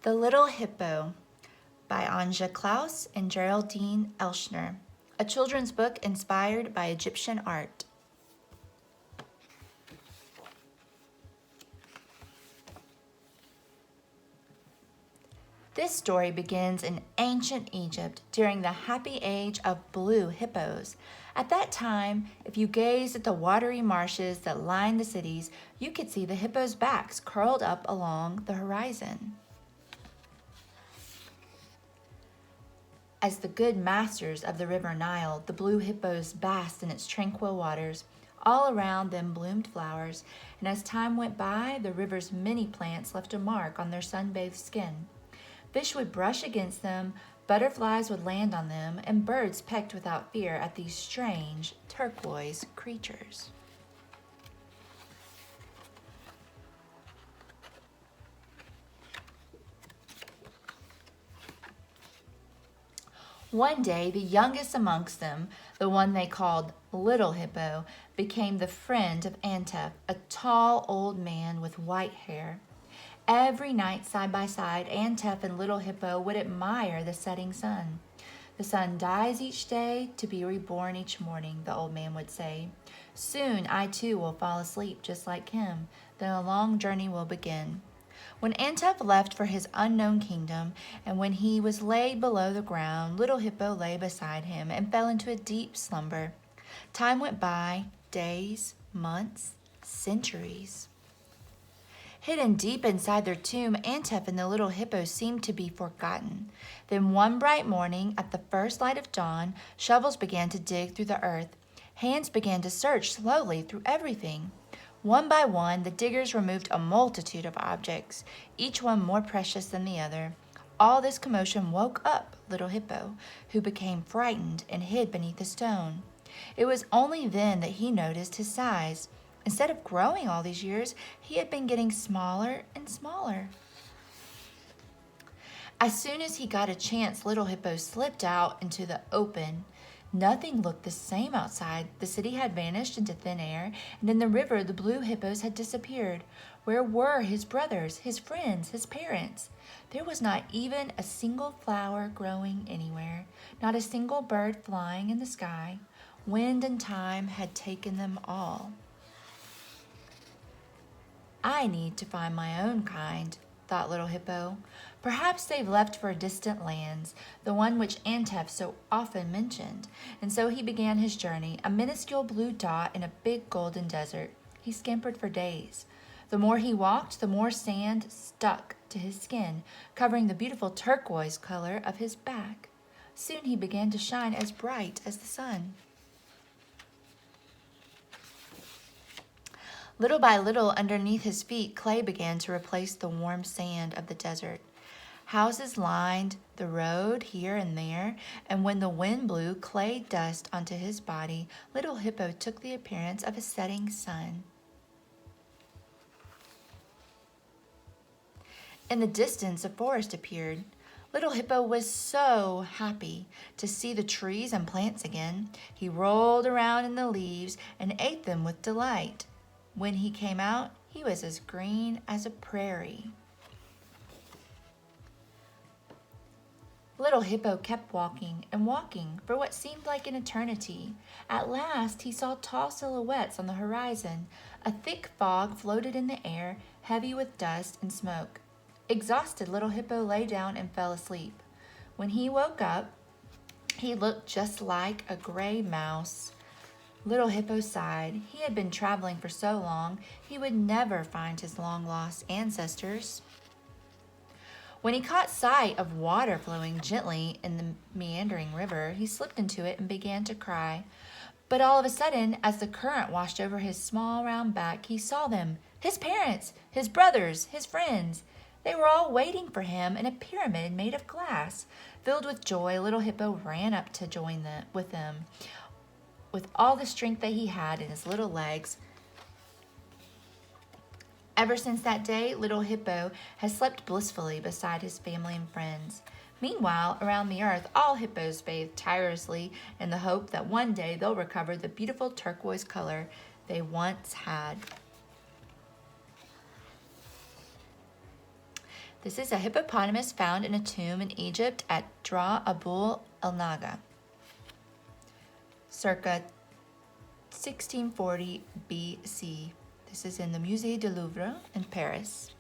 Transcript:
The Little Hippo by Anja Klaus and Geraldine Elshner, a children's book inspired by Egyptian art. This story begins in ancient Egypt during the happy age of blue hippos. At that time, if you gazed at the watery marshes that lined the cities, you could see the hippos' backs curled up along the horizon. As the good masters of the river Nile, the blue hippos basked in its tranquil waters. All around them bloomed flowers, and as time went by, the river's many plants left a mark on their sun-bathed skin. Fish would brush against them, butterflies would land on them, and birds pecked without fear at these strange turquoise creatures. One day, the youngest amongst them, the one they called Little Hippo, became the friend of Antef, a tall old man with white hair. Every night, side by side, Antef and Little Hippo would admire the setting sun. The sun dies each day to be reborn each morning, the old man would say. Soon I too will fall asleep just like him, then a long journey will begin. When Antef left for his unknown kingdom, and when he was laid below the ground, Little Hippo lay beside him and fell into a deep slumber. Time went by, days, months, centuries. Hidden deep inside their tomb, Antef and the Little Hippo seemed to be forgotten. Then one bright morning, at the first light of dawn, shovels began to dig through the earth. Hands began to search slowly through everything. One by one, the diggers removed a multitude of objects, each one more precious than the other. All this commotion woke up Little Hippo, who became frightened and hid beneath a stone. It was only then that he noticed his size. Instead of growing all these years, he had been getting smaller and smaller. As soon as he got a chance, Little Hippo slipped out into the open. Nothing looked the same outside. The city had vanished into thin air, and in the river the blue hippos had disappeared. Where were his brothers, his friends, his parents? There was not even a single flower growing anywhere, not a single bird flying in the sky. Wind and time had taken them all. I need to find my own kind, thought Little Hippo. Perhaps they've left for distant lands, the one which Antef so often mentioned. And so he began his journey, a minuscule blue dot in a big golden desert. He scampered for days. The more he walked, the more sand stuck to his skin, covering the beautiful turquoise color of his back. Soon he began to shine as bright as the sun. Little by little, underneath his feet, clay began to replace the warm sand of the desert. Houses lined the road here and there, and when the wind blew clay dust onto his body, Little Hippo took the appearance of a setting sun. In the distance, a forest appeared. Little Hippo was so happy to see the trees and plants again. He rolled around in the leaves and ate them with delight. When he came out, he was as green as a prairie. Little Hippo kept walking and walking for what seemed like an eternity. At last, he saw tall silhouettes on the horizon. A thick fog floated in the air, heavy with dust and smoke. Exhausted, Little Hippo lay down and fell asleep. When he woke up, he looked just like a gray mouse. Little Hippo sighed. He had been traveling for so long, he would never find his long-lost ancestors. When he caught sight of water flowing gently in the meandering river, he slipped into it and began to cry. But all of a sudden, as the current washed over his small round back, he saw them, his parents, his brothers, his friends. They were all waiting for him in a pyramid made of glass. Filled with joy, Little Hippo ran up to join with them. With all the strength that he had in his little legs. Ever since that day, Little Hippo has slept blissfully beside his family and friends. Meanwhile, around the earth, all hippos bathe tirelessly in the hope that one day they'll recover the beautiful turquoise color they once had. This is a hippopotamus found in a tomb in Egypt at Dra Abul El Naga, circa 1640 BC. This is in the Musée du Louvre in Paris.